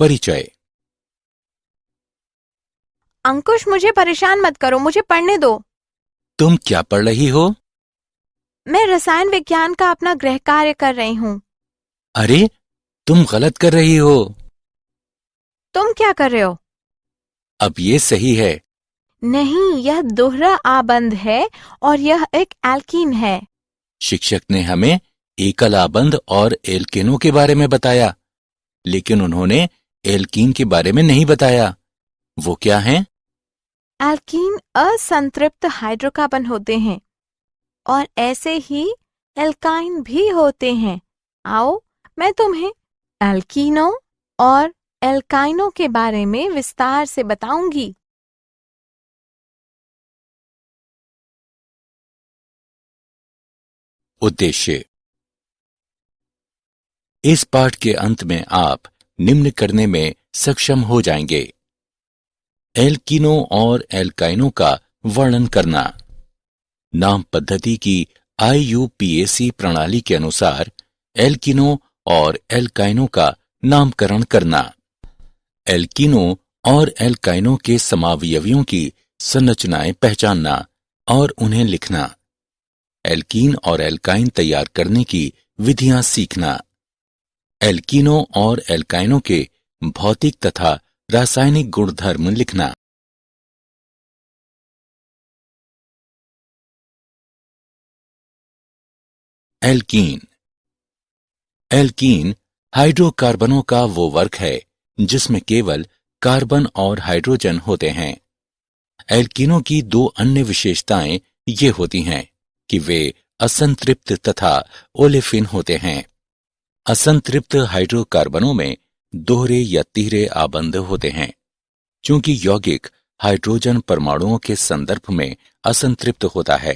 परिचय। अंकुश, मुझे परेशान मत करो, मुझे पढ़ने दो। तुम क्या पढ़ रही हो? मैं रसायन विज्ञान का अपना गृह कार्य कर रही हूँ। अरे, तुम गलत कर रही हो। तुम क्या कर रहे हो? अब ये सही है। नहीं, यह दोहरा आबंध है और यह एक एल्कीन है। शिक्षक ने हमें एकल आबंध और एल्केनों के बारे में बताया, लेकिन उन्होंने एल्कीन के बारे में नहीं बताया। वो क्या हैं? एल्कीन असंतृप्त हाइड्रोकार्बन होते हैं और ऐसे ही एल्काइन भी होते हैं। आओ, मैं तुम्हें एल्कीनों और एल्काइनों के बारे में विस्तार से बताऊंगी। उद्देश्य। इस पाठ के अंत में आप निम्न करने में सक्षम हो जाएंगे: एल्कीनों और एल्काइनों का वर्णन करना, नाम पद्धति की IUPAC प्रणाली के अनुसार एल्कीनों और एल्काइनों का नामकरण करना, एल्कीनों और एल्काइनों के समावयवियों की संरचनाएं पहचानना और उन्हें लिखना, एल्कीन और एल्काइन तैयार करने की विधियां सीखना, एल्कीनों और एल्काइनों के भौतिक तथा रासायनिक गुणधर्म लिखना। एल्कीन। एल्कीन हाइड्रोकार्बनों का वो वर्ग है जिसमें केवल कार्बन और हाइड्रोजन होते हैं। एल्कीनों की दो अन्य विशेषताएं ये होती हैं कि वे असंतृप्त तथा ओलेफिन होते हैं। असंतृप्त हाइड्रोकार्बनों में दोहरे या तिहरे आबंध होते हैं। चूंकि यौगिक हाइड्रोजन परमाणुओं के संदर्भ में असंतृप्त होता है,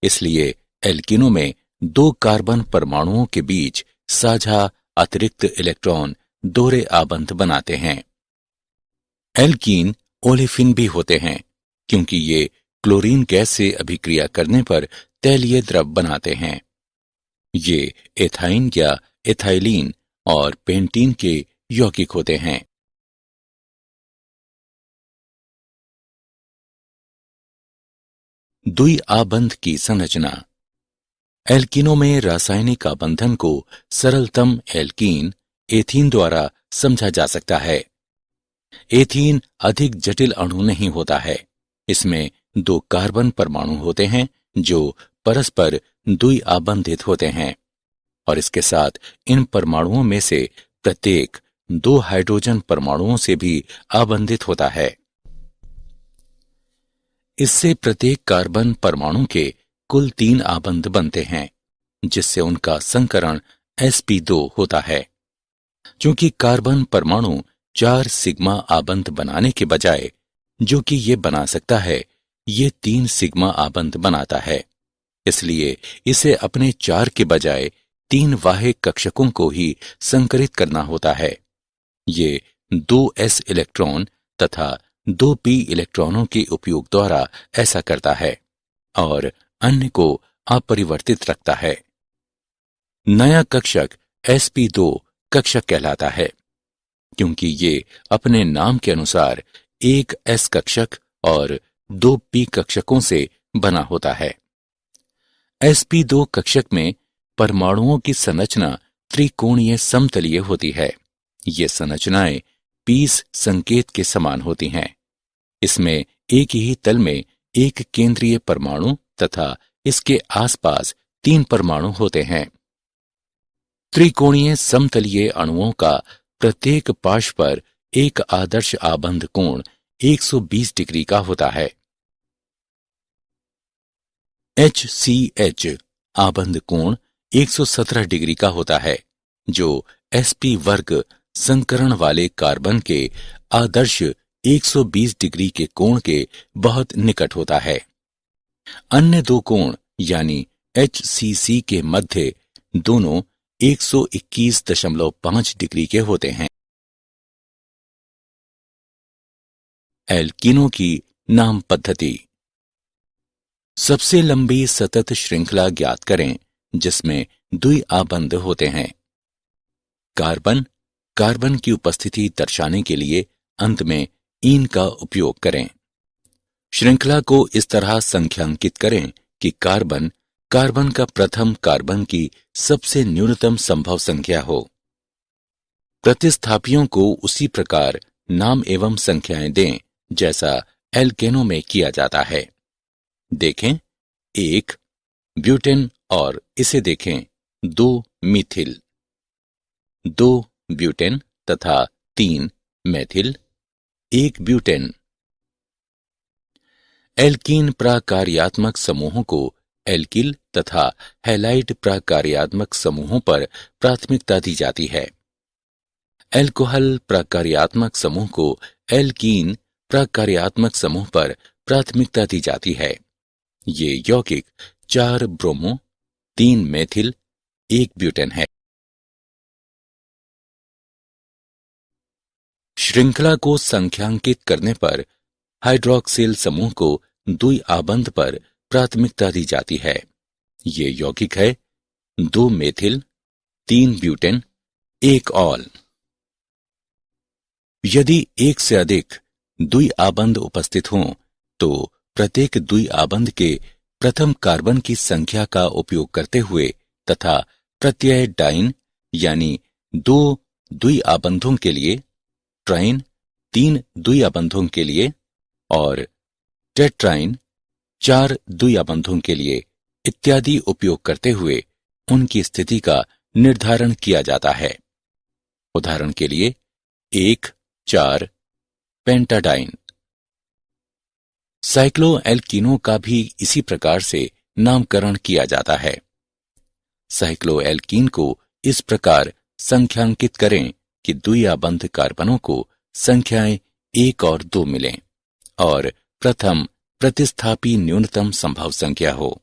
इसलिए एल्कीनों में दो कार्बन परमाणुओं के बीच साझा अतिरिक्त इलेक्ट्रॉन दोहरे आबंध बनाते हैं। एल्कीन ओलेफिन भी होते हैं क्योंकि ये क्लोरीन गैस से अभिक्रिया करने पर तैलीय द्रव बनाते हैं। ये एथाइन या एथाइलीन और पेंटीन के यौगिक होते हैं। द्विआबंध की संरचना। एल्कीनों में रासायनिक आबंधन को सरलतम एल्कीन एथीन द्वारा समझा जा सकता है। एथीन अधिक जटिल अणु नहीं होता है। इसमें दो कार्बन परमाणु होते हैं जो परस्पर द्विआबंधित होते हैं और इसके साथ इन परमाणुओं में से प्रत्येक दो हाइड्रोजन परमाणुओं से भी आबंधित होता है। इससे प्रत्येक कार्बन परमाणु के कुल 3 आबंध बनते हैं, जिससे उनका संकरण sp2 होता है। चूंकि कार्बन परमाणु 4 सिग्मा आबंध बनाने के बजाय जो कि ये बना सकता है, ये 3 सिग्मा आबंध बनाता है, इसलिए इसे अपने 4 के बजाय 3 बाह्य कक्षकों को ही संकरित करना होता है। ये 2s इलेक्ट्रॉन तथा 2p इलेक्ट्रॉनों के उपयोग द्वारा ऐसा करता है और अन्य को अपरिवर्तित रखता है। नया कक्षक sp2 कक्षक कहलाता है क्योंकि ये अपने नाम के अनुसार एक s कक्षक और 2p कक्षकों से बना होता है। sp2 कक्षक में परमाणुओं की संरचना त्रिकोणीय समतलीय होती है। ये संरचनाएं पीस संकेत के समान होती हैं। इसमें एक ही तल में एक केंद्रीय परमाणु तथा इसके आसपास 3 परमाणु होते हैं। त्रिकोणीय समतलीय अणुओं का प्रत्येक पार्श्व पर एक आदर्श आबंध कोण 120 डिग्री का होता है। HCH आबंध कोण 117 डिग्री का होता है, जो sp वर्ग संकरण वाले कार्बन के आदर्श 120 डिग्री के कोण के बहुत निकट होता है। अन्य दो कोण यानी HCC के मध्य दोनों 121.5 डिग्री के होते हैं। एल्कीनों की नाम पद्धति। सबसे लंबी सतत श्रृंखला ज्ञात करें जिसमें द्विआबंध होते हैं। कार्बन, कार्बन की उपस्थिति दर्शाने के लिए अंत में ईन का उपयोग करें। श्रृंखला को इस तरह संख्यांकित करें कि कार्बन कार्बन का प्रथम कार्बन की सबसे न्यूनतम संभव संख्या हो। प्रतिस्थापियों को उसी प्रकार नाम एवं संख्याएं दें जैसा एल्केनों में किया जाता है। देखें 1 ब्यूटेन और इसे देखें 2 मीथिल, 2 ब्यूटेन तथा 3 मेथिल, 1 ब्यूटेन। एल्कीन प्राकार्यात्मक समूहों को एल्किल तथा हैलाइड प्राकार्यात्मक समूहों पर प्राथमिकता दी जाती है। एल्कोहल प्राकार्यात्मक समूह को एल्कीन प्राकार्यात्मक समूह पर प्राथमिकता दी जाती है। ये यौगिक 4 ब्रोमो, 3 मेथिल, 1 ब्यूटेन है। श्रृंखला को संख्यांकित करने पर हाइड्रोक्सिल समूह को द्विआबंध पर प्राथमिकता दी जाती है। ये यौगिक है 2 मेथिल, 3 ब्यूटेन, 1 ऑल। यदि एक से अधिक द्विआबंध उपस्थित हों तो प्रत्येक द्विआबंध के प्रथम कार्बन की संख्या का उपयोग करते हुए तथा प्रत्यय डाइन यानी 2 द्विआबंधों के लिए, ट्राइन 3 द्विआबंधों के लिए और टेट्राइन 4 द्विआबंधों के लिए इत्यादि उपयोग करते हुए उनकी स्थिति का निर्धारण किया जाता है। उदाहरण के लिए 1,4 पेंटाडाइन। साइक्लोएल्कीनों का भी इसी प्रकार से नामकरण किया जाता है। साइक्लोएल्कीन को इस प्रकार संख्यांकित करें कि द्विआबंध कार्बनों को संख्याएं 1 और 2 मिलें और प्रथम प्रतिस्थापी न्यूनतम संभव संख्या हो।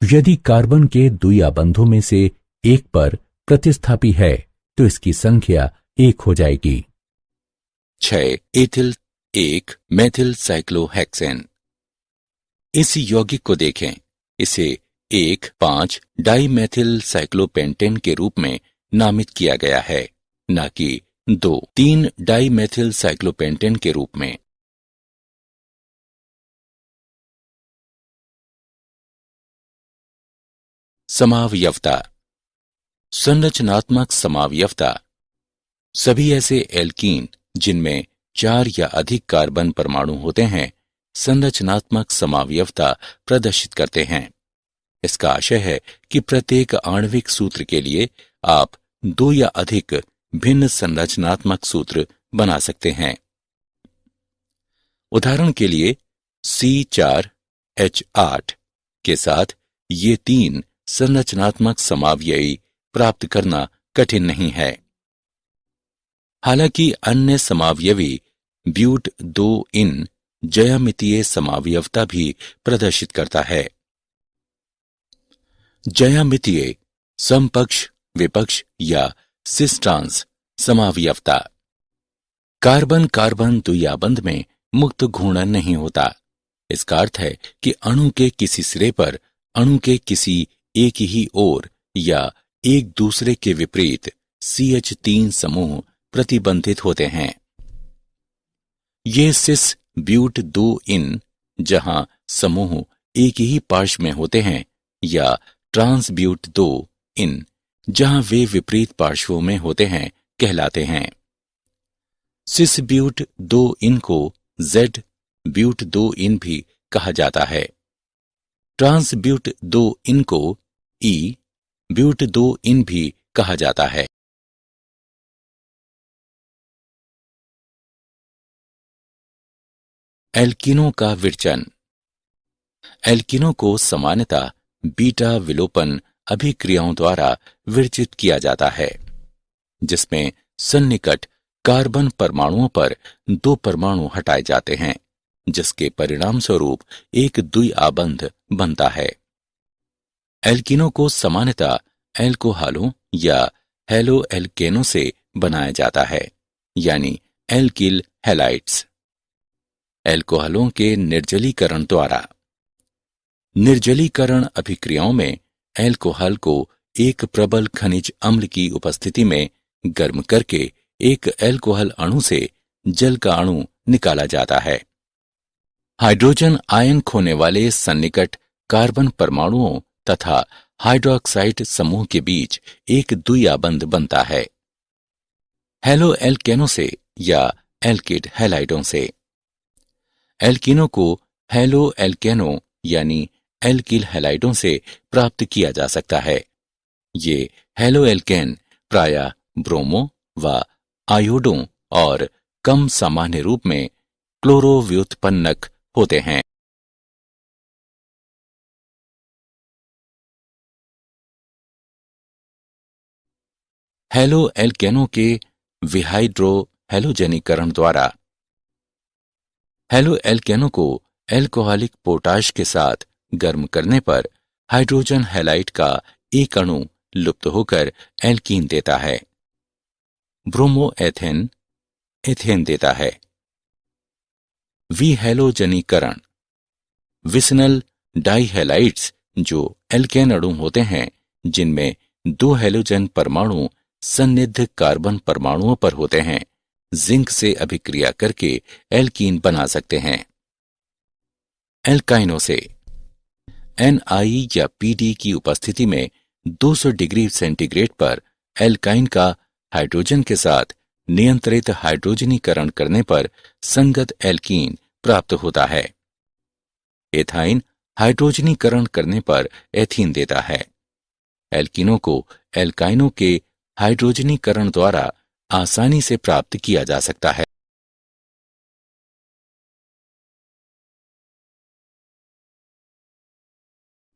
यदि कार्बन के द्विआबंधों में से एक पर प्रतिस्थापी है तो इसकी संख्या 1 हो जाएगी। 6 एथिल 1 मेथिल साइक्लोहेक्सेन। इस यौगिक को देखें। इसे 1,5 डाइमेथिल साइक्लोपेंटेन के रूप में नामित किया गया है, न कि 2,3 डाइमेथिल साइक्लोपेंटेन के रूप में। समावयवता। संरचनात्मक समावयवता सभी ऐसे एल्कीन जिनमें 4 या अधिक कार्बन परमाणु होते हैं संरचनात्मक समावयवता प्रदर्शित करते हैं। इसका आशय है कि प्रत्येक आणविक सूत्र के लिए आप 2 या अधिक भिन्न संरचनात्मक सूत्र बना सकते हैं। उदाहरण के लिए C4H8 के साथ ये 3 संरचनात्मक समावयवी प्राप्त करना कठिन नहीं है। हालांकि अन्य समावयवी ब्यूट 2 इन ज्यामितीय समावयवता भी प्रदर्शित करता है। ज्यामितीय समपक्ष, विपक्ष या सिस-ट्रांस समावयवता। कार्बन कार्बन द्विआबंध में मुक्त घूर्णन नहीं होता। इसका अर्थ है कि अणु के किसी सिरे पर अणु के किसी एक ही ओर या एक दूसरे के विपरीत CH3 समूह प्रतिबंधित होते हैं। ये सिस ब्यूट 2 इन जहां समूह एक ही पार्श्व में होते हैं या ट्रांस ब्यूट 2 इन जहां वे विपरीत पार्श्वों में होते हैं कहलाते हैं। सिस ब्यूट 2 इन को Z ब्यूट 2 इन भी कहा जाता है। ट्रांस ब्यूट 2 इन को E ब्यूट 2 इन भी कहा जाता है। एल्कीनों का विरचन। एल्कीनों को सामान्यतः बीटा विलोपन अभिक्रियाओं द्वारा विरचित किया जाता है, जिसमें सन्निकट कार्बन परमाणुओं पर 2 परमाणु हटाए जाते हैं, जिसके परिणाम स्वरूप एक द्विआबंध बनता है। एल्कीनों को सामान्यतः एल्कोहलों या हेलोएल्केनों से बनाया जाता है, यानी एल्किल हैलाइड्स। एल्कोहलों के निर्जलीकरण द्वारा। निर्जलीकरण अभिक्रियाओं में एल्कोहल को एक प्रबल खनिज अम्ल की उपस्थिति में गर्म करके एक अल्कोहल अणु से जल का अणु निकाला जाता है। हाइड्रोजन आयन खोने वाले सन्निकट कार्बन परमाणुओं तथा हाइड्रोक्साइड समूह के बीच एक द्विआबंध बनता है, हैलो एल्केनों से या एल्किड हैलाइडों से। एल्कीनों को हैलो एल्केनों यानी एल्किल हैलाइडों से प्राप्त किया जा सकता है। ये हैलो एल्केन प्रायः ब्रोमो व आयोडों और कम सामान्य रूप में क्लोरोव्युत्पन्नक होते हैं। हैलो एल्केनों के विहाइड्रो हैलोजनीकरण द्वारा हैलो एल्केनों को एल्कोहलिक पोटाश के साथ गर्म करने पर हाइड्रोजन हैलाइड का एक अणु लुप्त होकर एल्कीन देता है। ब्रोमो एथेन एथेन देता है। विहैलोजनीकरण विसनल डाइहैलाइड्स जो एल्केन अणु होते हैं जिनमें दो हैलोजन परमाणु सन्निध कार्बन परमाणुओं पर होते हैं, जिंक से अभिक्रिया करके एल्कीन बना सकते हैं। एल्काइनों से Na या Pd की उपस्थिति में 200 डिग्री सेंटीग्रेड पर एल्काइन का हाइड्रोजन के साथ नियंत्रित हाइड्रोजनीकरण करने पर संगत एल्कीन प्राप्त होता है। एथाइन हाइड्रोजनीकरण करने पर एथीन देता है। एल्कीनों को एल्काइनों के हाइड्रोजनीकरण द्वारा आसानी से प्राप्त किया जा सकता है।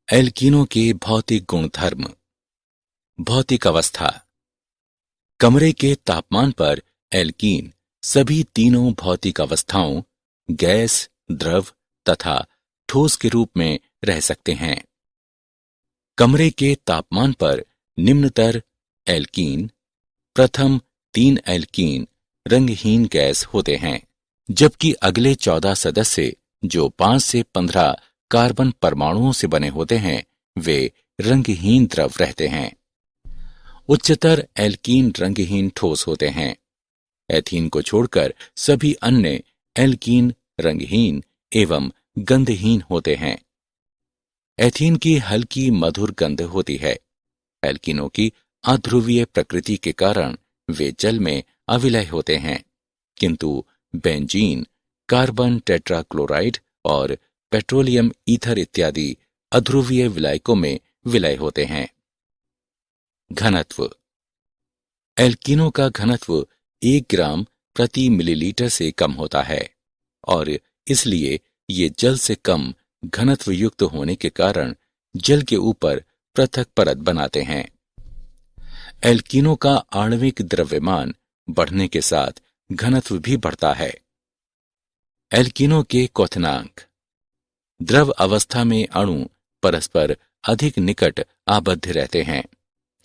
एल्कीनों के भौतिक गुणधर्म। भौतिक अवस्था। कमरे के तापमान पर एल्कीन सभी तीनों भौतिक अवस्थाओं गैस, द्रव तथा ठोस के रूप में रह सकते हैं। कमरे के तापमान पर निम्नतर एल्कीन, प्रथम 3 एल्कीन रंगहीन गैस होते हैं, जबकि अगले 14 सदस्य जो 5 से 15 कार्बन परमाणुओं से बने होते हैं वे रंगहीन द्रव रहते हैं। उच्चतर एल्कीन रंगहीन ठोस होते हैं। एथीन को छोड़कर सभी अन्य एल्कीन रंगहीन एवं गंधहीन होते हैं। एथीन की हल्की मधुर गंध होती है। एल्कीनों की अध्रुवीय प्रकृति के कारण वे जल में अविलय होते हैं, किंतु बेंजीन, कार्बन टेट्राक्लोराइड और पेट्रोलियम ईथर इत्यादि अध्रुवीय विलायकों में विलय होते हैं। घनत्व। एल्कीनों का घनत्व 1 ग्राम प्रति मिलीलीटर से कम होता है और इसलिए ये जल से कम घनत्व युक्त होने के कारण जल के ऊपर पृथक परत बनाते हैं। एल्कीनों का आणविक द्रव्यमान बढ़ने के साथ घनत्व भी बढ़ता है। एल्कीनों के क्वथनांक। द्रव अवस्था में अणु परस्पर अधिक निकट आबद्ध रहते हैं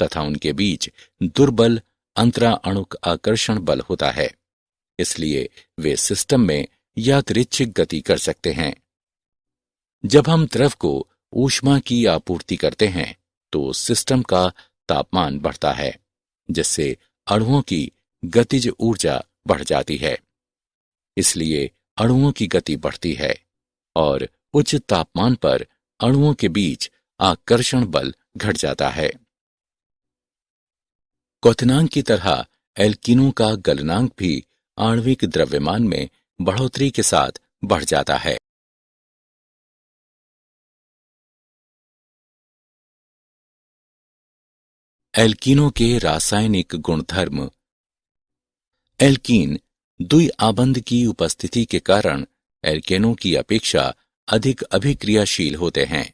तथा उनके बीच दुर्बल अंतराअणुक आकर्षण बल होता है, इसलिए वे सिस्टम में यादृच्छिक गति कर सकते हैं। जब हम द्रव को ऊष्मा की आपूर्ति करते हैं तो सिस्टम का तापमान बढ़ता है, जिससे अणुओं की गतिज ऊर्जा बढ़ जाती है। इसलिए अणुओं की गति बढ़ती है और उच्च तापमान पर अणुओं के बीच आकर्षण बल घट जाता है। क्वथनांक की तरह एल्कीनों का गलनांक भी आणविक द्रव्यमान में बढ़ोतरी के साथ बढ़ जाता है। एल्कीनों के रासायनिक गुणधर्म। एल्कीन द्विआबंध की उपस्थिति के कारण एल्केनों की अपेक्षा अधिक अभिक्रियाशील होते हैं।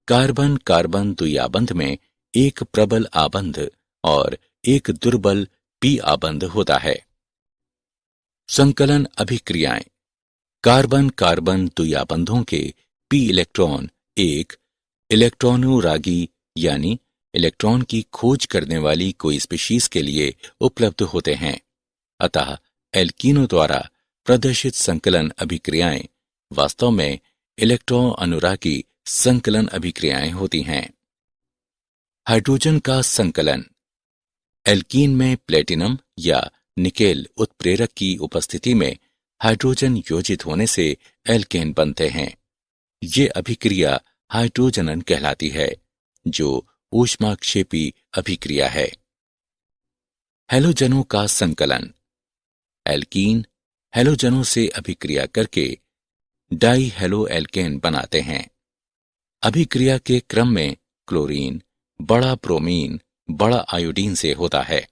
कार्बन कार्बन द्विआबंध में एक प्रबल आबंध और एक दुर्बल पी आबंध होता है। संकलन अभिक्रियाएं। कार्बन कार्बन द्विआबंधों के पी इलेक्ट्रॉन एक इलेक्ट्रॉनोरागी यानी इलेक्ट्रॉन की खोज करने वाली कोई स्पीशीज के लिए उपलब्ध होते हैं। अतः एल्कीनों द्वारा प्रदर्शित संकलन अभिक्रियाएं वास्तव में इलेक्ट्रॉन अनुरागी संकलन अभिक्रियाएं होती हैं। हाइड्रोजन का संकलन। एल्कीन में प्लेटिनम या निकेल उत्प्रेरक की उपस्थिति में हाइड्रोजन योजित होने से एल्केन बनते हैं। ये अभिक्रिया हाइड्रोजनन कहलाती है, जो ऊष्माक्षेपी अभिक्रिया है। हैलोजनों का संकलन। एल्कीन हैलोजनों से अभिक्रिया करके डाई हैलो एल्केन बनाते हैं। अभिक्रिया के क्रम में क्लोरीन बड़ा ब्रोमीन बड़ा आयोडीन से होता है।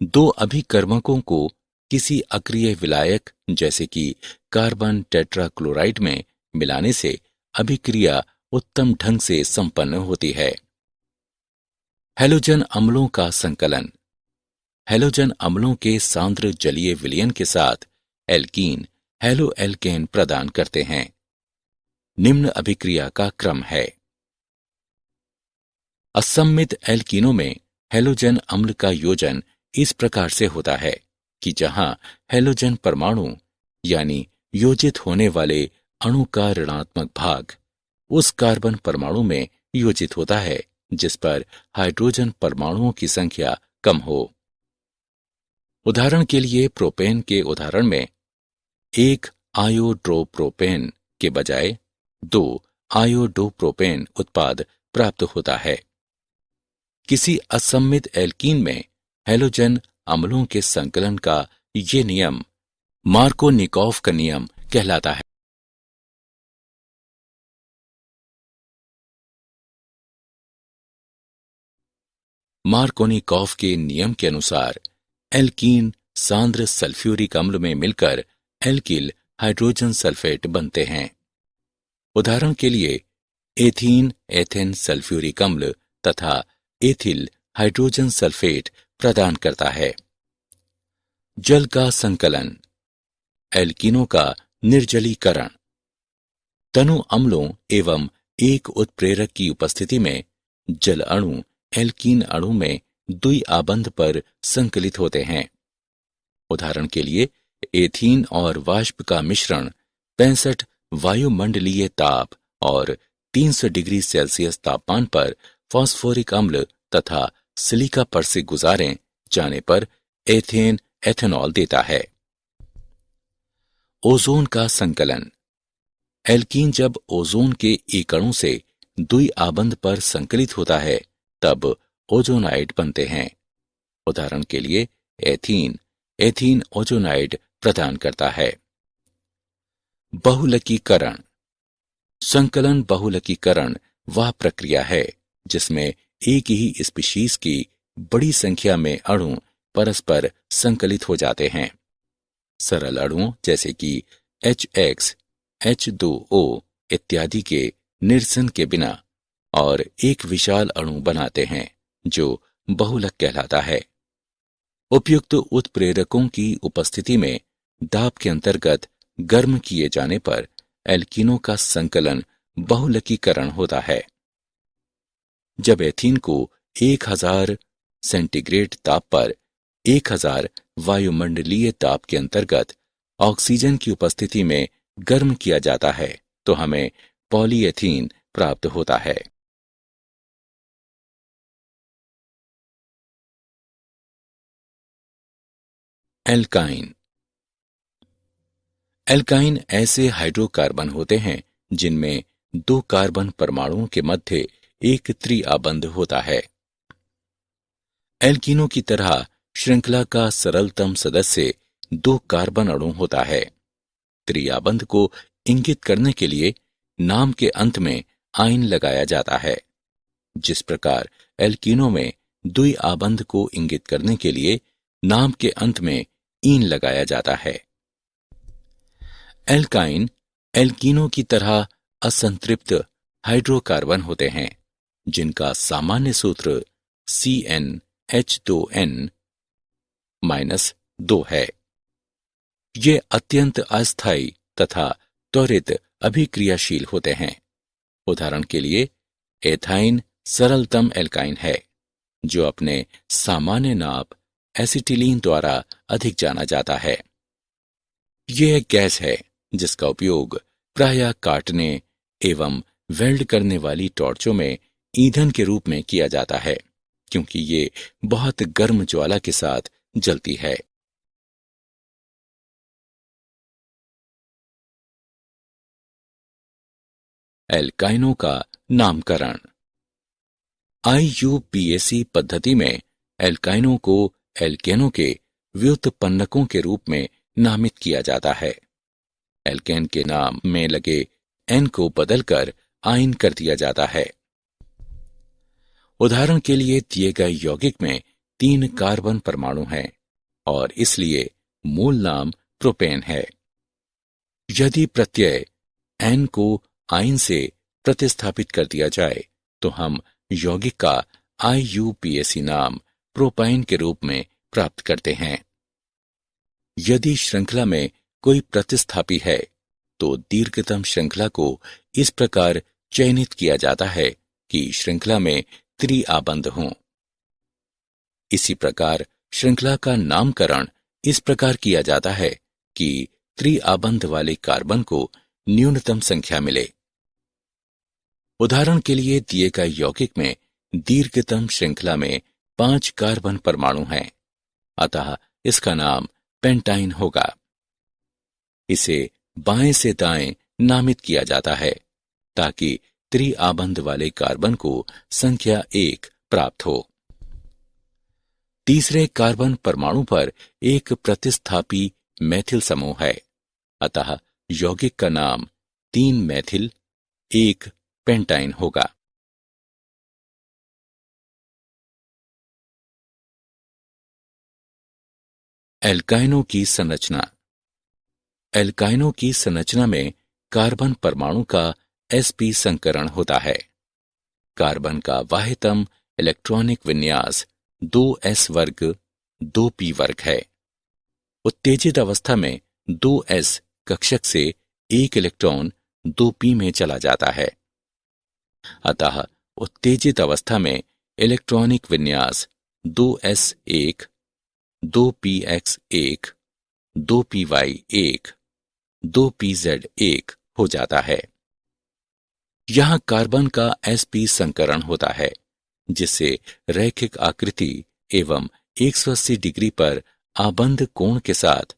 दो अभिकर्मकों को किसी अक्रिय विलायक जैसे कि कार्बन टेट्राक्लोराइड में मिलाने से अभिक्रिया उत्तम ढंग से संपन्न होती है। हैलोजन अम्लों का संकलन। हैलोजन अम्लों के सांद्र जलीय विलयन के साथ एल्कीन हैलो एल्केन प्रदान करते हैं। निम्न अभिक्रिया का क्रम है। असम्मित एल्कीनों में हैलोजन अम्ल का योजन इस प्रकार से होता है कि जहां हैलोजन परमाणु यानी योजित होने वाले अणु का ऋणात्मक भाग उस कार्बन परमाणु में योजित होता है जिस पर हाइड्रोजन परमाणुओं की संख्या कम हो। उदाहरण के लिए प्रोपेन के उदाहरण में एक आयोड्रोप्रोपेन के बजाय 2 आयोडोप्रोपेन उत्पाद प्राप्त होता है। किसी असम्मित एल्कीन में हैलोजन अम्लों के संकलन का ये नियम मार्कोनिकोव का नियम कहलाता है। मार्कोनिकोव के नियम के अनुसार एल्कीन सांद्र सल्फ्यूरिक अम्ल में मिलकर एल्किल हाइड्रोजन सल्फेट बनते हैं। उदाहरण के लिए एथीन एथेन सल्फ्यूरिक अम्ल तथा एथिल हाइड्रोजन सल्फेट प्रदान करता है। जल का संकलन। एल्कीनों का निर्जलीकरण। तनु अम्लों एवं एक उत्प्रेरक की उपस्थिति में जल अणु एल्कीन अणु में द्विआबंध पर संकलित होते हैं। उदाहरण के लिए एथीन और वाष्प का मिश्रण 65 वायुमंडलीय ताप और 300 डिग्री सेल्सियस तापमान पर फास्फोरिक अम्ल तथा सिलिका पर से गुजारे जाने पर एथेन एथेनॉल देता है। ओजोन का संकलन। एल्कीन जब ओजोन के एक अणु से द्विआबंध पर संकलित होता है तब ओजोनाइड बनते हैं। उदाहरण के लिए एथीन एथीन ओजोनाइड प्रदान करता है। बहुलकीकरण। संकलन बहुलकीकरण वह प्रक्रिया है जिसमें एक ही स्पीशीज की बड़ी संख्या में अणु परस्पर संकलित हो जाते हैं। सरल अणुओं जैसे कि HX, H2O इत्यादि के निरसन के बिना और एक विशाल अणु बनाते हैं जो बहुलक कहलाता है। उपयुक्त उत्प्रेरकों की उपस्थिति में दाब के अंतर्गत गर्म किए जाने पर एल्कीनों का संकलन बहुलकीकरण होता है। जब एथीन को 1000 सेंटीग्रेड ताप पर 1000 वायुमंडलीय ताप के अंतर्गत ऑक्सीजन की उपस्थिति में गर्म किया जाता है तो हमें पॉलीएथीन प्राप्त होता है। एल्काइन। एल्काइन ऐसे हाइड्रोकार्बन होते हैं जिनमें 2 कार्बन परमाणुओं के मध्य एक त्रिआबंध होता है। एल्कीनों की तरह श्रृंखला का सरलतम सदस्य 2 कार्बन अणु होता है। त्रिआबंध को इंगित करने के लिए नाम के अंत में आइन लगाया जाता है। जिस प्रकार एल्कीनों में द्विआबंध को इंगित करने के लिए नाम के अंत में ईन लगाया जाता है। एल्काइन एल्कीनों की तरह असंतृप्त हाइड्रोकार्बन होते हैं जिनका सामान्य सूत्र CnH2n-2 है। ये अत्यंत अस्थायी तथा त्वरित अभिक्रियाशील होते हैं। उदाहरण के लिए एथाइन सरलतम एल्काइन है जो अपने सामान्य नाप एसिटिलीन द्वारा अधिक जाना जाता है। यह एक गैस है जिसका उपयोग प्रायः काटने एवं वेल्ड करने वाली टॉर्चों में ईंधन के रूप में किया जाता है। क्योंकि ये बहुत गर्म ज्वाला के साथ जलती है। एल्काइनों का नामकरण। IUPAC पद्धति में एल्काइनों को एल्केनों के व्युत्पन्नकों के रूप में नामित किया जाता है। एल्केन के नाम में लगे N को बदलकर आइन कर दिया जाता है। उदाहरण के लिए दिए गए यौगिक में 3 कार्बन परमाणु हैं और इसलिए मूल नाम प्रोपेन है। यदि प्रत्यय N को आइन से प्रतिस्थापित कर दिया जाए तो हम यौगिक का IUPAC नाम प्रोपाइन के रूप में प्राप्त करते हैं। यदि श्रृंखला में कोई प्रतिस्थापी है तो दीर्घतम श्रृंखला को इस प्रकार चयनित किया जाता है कि श्रृंखला में त्रिआबंध हों। इसी प्रकार श्रृंखला का नामकरण इस प्रकार किया जाता है कि त्रिआबंध वाले कार्बन को न्यूनतम संख्या मिले। उदाहरण के लिए दिए गए यौगिक में दीर्घतम श्रृंखला में 5 कार्बन परमाणु हैं, अतः इसका नाम पेंटाइन होगा। इसे बाएं से दाएं नामित किया जाता है ताकि त्रिआबंध वाले कार्बन को संख्या 1 प्राप्त हो। तीसरे कार्बन परमाणु पर एक प्रतिस्थापी मैथिल समूह है, अतः यौगिक का नाम 3 मैथिल 1 पेंटाइन होगा। एल्काइनों की संरचना। एल्काइनों की संरचना में कार्बन परमाणु का sp संकरण होता है। कार्बन का बाह्यतम इलेक्ट्रॉनिक विन्यास 2s वर्ग 2p वर्ग है। उत्तेजित अवस्था में 2s कक्षक से एक इलेक्ट्रॉन 2p में चला जाता है, अतः उत्तेजित अवस्था में इलेक्ट्रॉनिक विन्यास 2s1 2px1 2py1 2pz1 हो जाता है। यहां कार्बन का sp संकरण होता है, जिससे रैखिक आकृति एवं 180 डिग्री पर आबंध कोण के साथ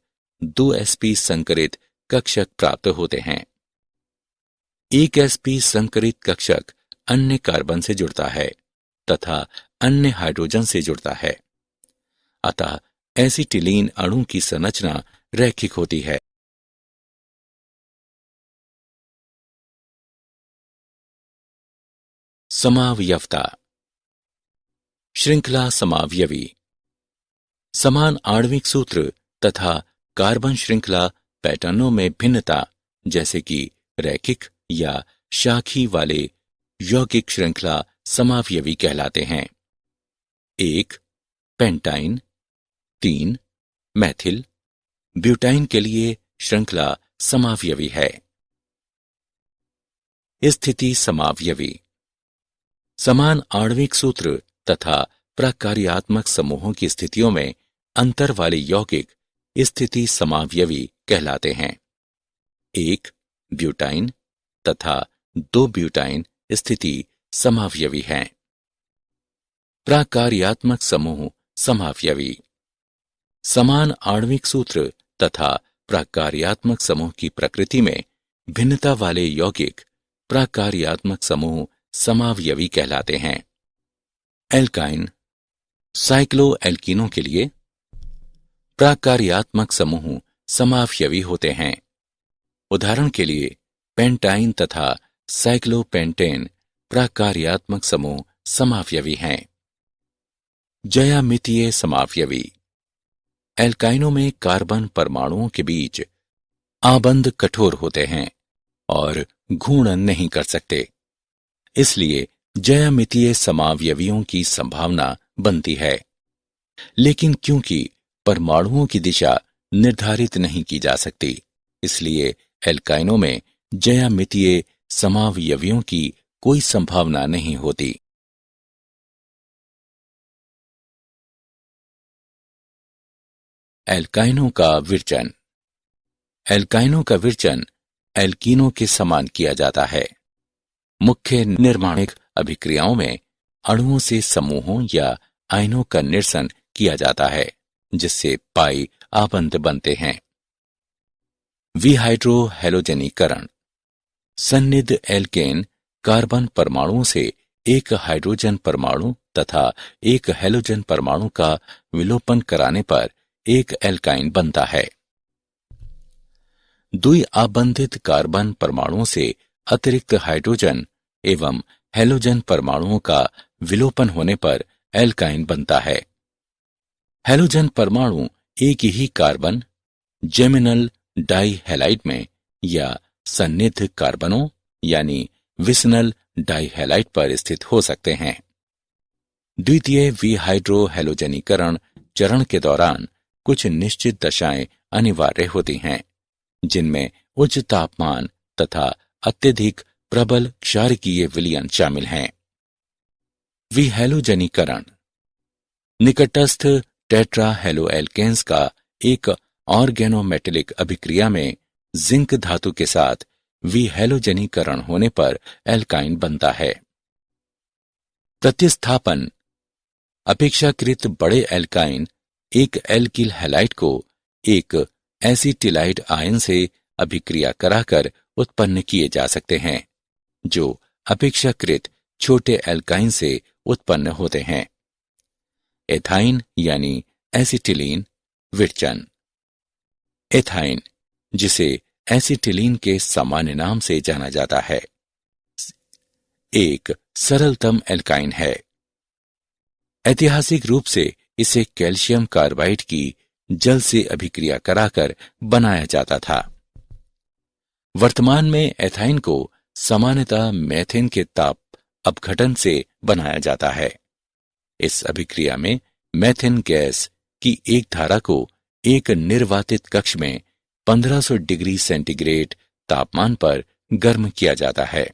2sp संकरित कक्षक प्राप्त होते हैं। एक sp संकरित कक्षक अन्य कार्बन से जुड़ता है तथा अन्य हाइड्रोजन से जुड़ता है, अतः एसिटिलीन अणु की संरचना रैखिक होती है। समावयवता। श्रृंखला समावयवी। समान आणविक सूत्र तथा कार्बन श्रृंखला पैटर्नों में भिन्नता, जैसे कि रैखिक या शाखी वाले यौगिक श्रृंखला समावयवी कहलाते हैं। 1 पेंटाइन, 3 मैथिल, ब्यूटाइन के लिए श्रृंखला समावयवी है। स्थिति समावयवी। समान आणविक सूत्र तथा प्रकार्यात्मक समूहों की स्थितियों में अंतर वाले यौगिक स्थिति समावयवी कहलाते हैं। 1 ब्यूटाइन तथा 2 ब्यूटाइन स्थिति समावयवी हैं। प्रकार्यात्मक समूह समावयवी। समान आणविक सूत्र तथा प्रकार्यात्मक समूह की प्रकृति में भिन्नता वाले यौगिक प्रकार्यात्मक समूह समावयवी कहलाते हैं। एल्काइन, साइक्लोएल्कीनों के लिए प्रकार्यात्मक समूह समावयवी होते हैं। उदाहरण के लिए पेंटाइन तथा साइक्लोपेंटेन प्रकार्यात्मक समूह समावयवी हैं। ज्यामितीय समावयवी। एल्काइनों में कार्बन परमाणुओं के बीच आबंध कठोर होते हैं और घूर्णन नहीं कर सकते, इसलिए ज्यामितीय समावयवियों की संभावना बनती है। लेकिन क्योंकि परमाणुओं की दिशा निर्धारित नहीं की जा सकती, इसलिए एल्काइनों में ज्यामितीय समावयवियों की कोई संभावना नहीं होती। एल्काइनों का विरचन। एल्काइनों का विरचन एल्कीनों के समान किया जाता है। मुख्य निर्माणिक अभिक्रियाओं में अणुओं से समूहों या आयनों का निरसन किया जाता है, जिससे पाई आबंध बनते हैं। विहाइड्रोहैलोजनीकरण। सन्निध एल्केन कार्बन परमाणुओं से एक हाइड्रोजन परमाणु तथा एक हैलोजन परमाणु का विलोपन कराने पर एक एल्काइन बनता है। द्विआबंधित कार्बन परमाणुओं से अतिरिक्त हाइड्रोजन एवं हैलोजन परमाणुओं का विलोपन होने पर एल्काइन बनता है। हैलोजन परमाणु एक ही कार्बन जेमिनल डाइहैलाइड में या सन्निध कार्बनों यानी विसनल डाइहैलाइड पर स्थित हो सकते हैं। द्वितीय विहाइड्रोहैलोजनीकरण चरण के दौरान कुछ निश्चित दशाएं अनिवार्य होती हैं, जिनमें उच्च तापमान तथा अत्यधिक प्रबल क्षारकीय विलयन शामिल हैं। विहैलोजनीकरण। निकटस्थ टेट्राहेलोएल्केन्स का एक ऑर्गेनोमेटेलिक अभिक्रिया में जिंक धातु के साथ विहैलोजनीकरण होने पर एल्काइन बनता है। प्रतिस्थापन। अपेक्षाकृत बड़े एल्काइन एक एल्किल हैलाइड को एक एसिटिलाइड आयन से अभिक्रिया कराकर उत्पन्न किए जा सकते हैं, जो अपेक्षाकृत छोटे एल्काइन से उत्पन्न होते हैं। एथाइन यानी एसिटिलीन विरचन। एथाइन, जिसे एसिटिलीन के सामान्य नाम से जाना जाता है, एक सरलतम एल्काइन है। ऐतिहासिक रूप से इसे कैल्शियम कार्बाइड की जल से अभिक्रिया कराकर बनाया जाता था। वर्तमान में एथाइन को सामान्यतः मेथेन के ताप अपघटन से बनाया जाता है। इस अभिक्रिया में मेथेन गैस की एक धारा को एक निर्वातित कक्ष में 1500 डिग्री सेंटीग्रेड तापमान पर गर्म किया जाता है।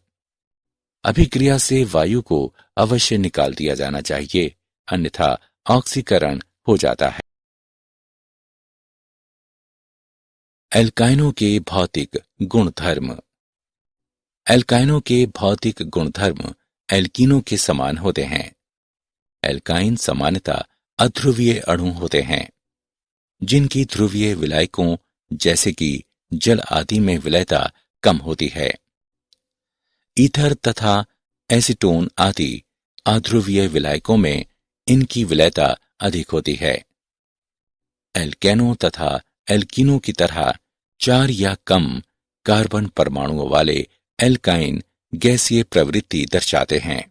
अभिक्रिया से वायु को अवश्य निकाल दिया जाना चाहिए, अन्यथा ऑक्सीकरण हो जाता है। एल्काइनों के भौतिक गुणधर्म। एल्काइनों के भौतिक गुणधर्म एल्कीनों के समान होते हैं। एल्काइन सामान्यतः अध्रुवीय अणु होते हैं, जिनकी ध्रुवीय विलायकों जैसे कि जल आदि में विलयता कम होती है। ईथर तथा एसीटोन आदि अध्रुवीय विलायकों में इनकी विलयता अधिक होती है। एल्केनों तथा एल्कीनों की तरह 4 या कम कार्बन परमाणुओं वाले एल्काइन गैसीय प्रवृत्ति दर्शाते हैं।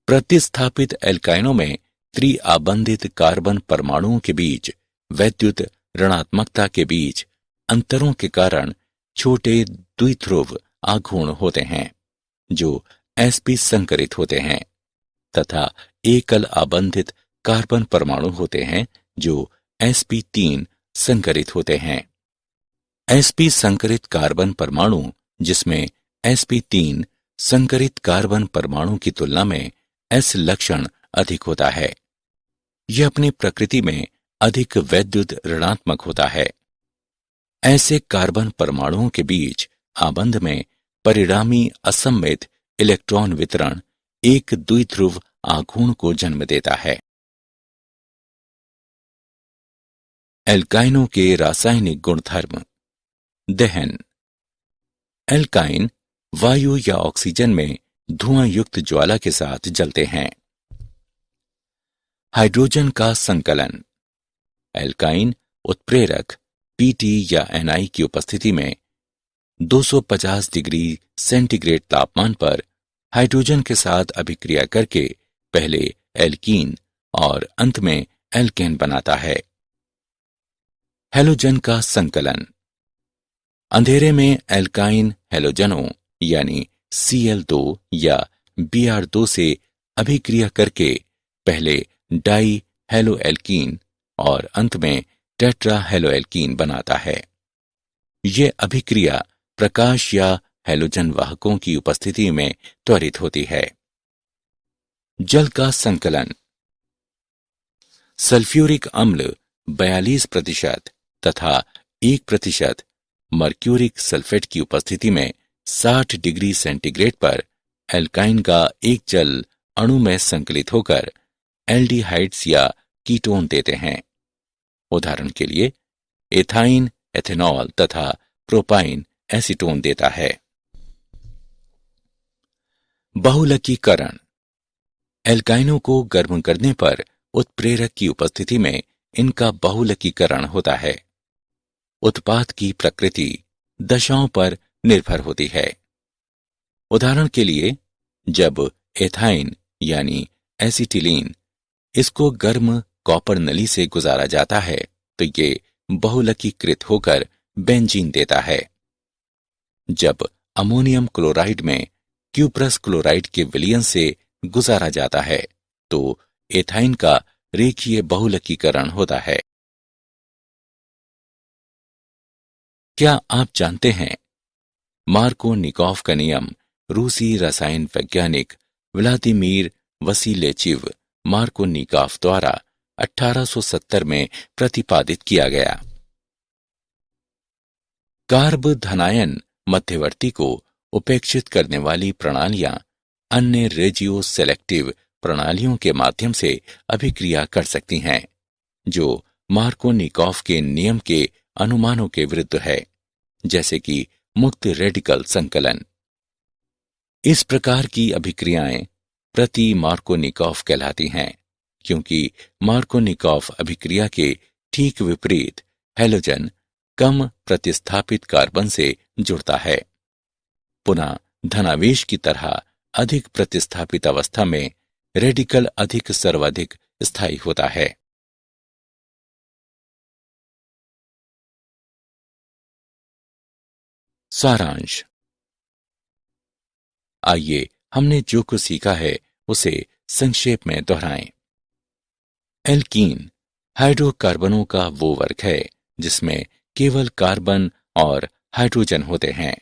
प्रतिस्थापित एल्काइनों में त्रिआबंधित कार्बन परमाणुओं के बीच वैद्युत ऋणात्मकता के बीच अंतरों के कारण छोटे द्विध्रुव आघूर्ण होते हैं, जो sp संकरित होते हैं, तथा एकल आबंधित कार्बन परमाणु होते हैं जो sp3 संकरित होते हैं। sp संकरित कार्बन परमाणु, जिसमें sp3 संकरित कार्बन परमाणु की तुलना में s लक्षण अधिक होता है, यह अपनी प्रकृति में अधिक वैद्युत ऋणात्मक होता है। ऐसे कार्बन परमाणुओं के बीच आबंध में परिणामी असममित इलेक्ट्रॉन वितरण एक द्विध्रुव आघूर्ण को जन्म देता है। एल्काइनों के रासायनिक गुणधर्म। दहन। एल्काइन वायु या ऑक्सीजन में धुआं युक्त ज्वाला के साथ जलते हैं। हाइड्रोजन का संकलन। एल्काइन उत्प्रेरक Pt या Ni की उपस्थिति में 250 डिग्री सेंटीग्रेड तापमान पर हाइड्रोजन के साथ अभिक्रिया करके पहले एल्कीन और अंत में एल्केन बनाता है। हैलोजन का संकलन। अंधेरे में एल्काइन हैलोजनों यानी Cl2 या Br2 से अभिक्रिया करके पहले डाई हैलोएल्कीन और अंत में टेट्रा हैलोएल्कीन बनाता है। यह अभिक्रिया प्रकाश या हैलोजन वाहकों की उपस्थिति में त्वरित होती है। जल का संकलन। सल्फ्यूरिक अम्ल 42% तथा 1% मर्क्यूरिक सल्फेट की उपस्थिति में 60 डिग्री सेंटीग्रेड पर एल्काइन का एक जल अणु में संकलित होकर एल्डिहाइड्स या कीटोन देते हैं। उदाहरण के लिए एथाइन एथेनॉल तथा प्रोपाइन एसीटोन देता है। बहुलकीकरण। एल्काइनों को गर्म करने पर उत्प्रेरक की उपस्थिति में इनका बहुलकीकरण होता है। उत्पाद की प्रकृति दशाओं पर निर्भर होती है। उदाहरण के लिए जब एथाइन यानी एसिटिलीन इसको गर्म कॉपर नली से गुजारा जाता है तो ये बहुलकीकृत होकर बेंजीन देता है। जब अमोनियम क्लोराइड में क्यूप्रस क्लोराइड के विलयन से गुजारा जाता है तो एथाइन का रेखीय बहुलकीकरण होता है। क्या आप जानते हैं मार्कोनिकॉफ का नियम रूसी रसायन वैज्ञानिक व्लादिमीर वसीलेचिव मार्कोनिकॉफ द्वारा 1870 में प्रतिपादित किया गया। कार्ब धनायन मध्यवर्ती को उपेक्षित करने वाली प्रणालियां अन्य रेजियो सेलेक्टिव प्रणालियों के माध्यम से अभिक्रिया कर सकती हैं, जो मार्कोनिकॉफ के नियम के अनुमानों के विरुद्ध है, जैसे कि मुक्त रेडिकल संकलन। इस प्रकार की अभिक्रियाएं प्रति मार्कोनिकॉफ कहलाती हैं, क्योंकि मार्कोनिकॉफ अभिक्रिया के ठीक विपरीत हैलोजन कम प्रतिस्थापित कार्बन से जुड़ता है। पुनः धनावेश की तरह अधिक प्रतिस्थापित अवस्था में रेडिकल अधिक सर्वाधिक स्थायी होता है। सारांश। आइए हमने जो कुछ सीखा है उसे संक्षेप में दोहराएं। एल्कीन हाइड्रोकार्बनों का वो वर्ग है जिसमें केवल कार्बन और हाइड्रोजन होते हैं।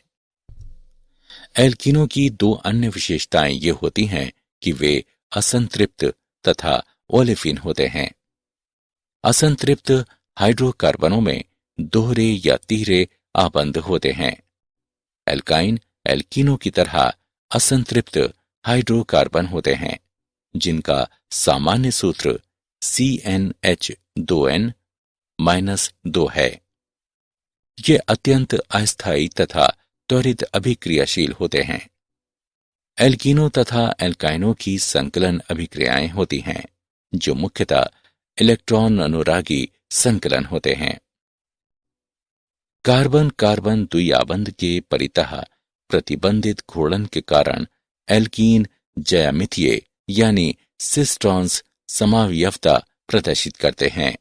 एल्कीनों की दो अन्य विशेषताएं ये होती हैं कि वे असंतृप्त तथा ओलेफिन होते हैं। असंतृप्त हाइड्रोकार्बनों में दोहरे या तीहरे आबंध होते हैं। एल्काइन एल्कीनों की तरह असंतृप्त हाइड्रोकार्बन होते हैं, जिनका सामान्य सूत्र CnH2n-2 है। ये अत्यंत अस्थायी तथा त्वरित अभिक्रियाशील होते हैं। एल्कीनों तथा एल्काइनों की संकलन अभिक्रियाएं होती हैं, जो मुख्यतः इलेक्ट्रॉन अनुरागी संकलन होते हैं। कार्बन कार्बन द्विआबंध के परितः प्रतिबंधित घूर्णन के कारण एल्कीन ज्यामितीय यानी सिस ट्रांस समावयवता प्रदर्शित करते हैं।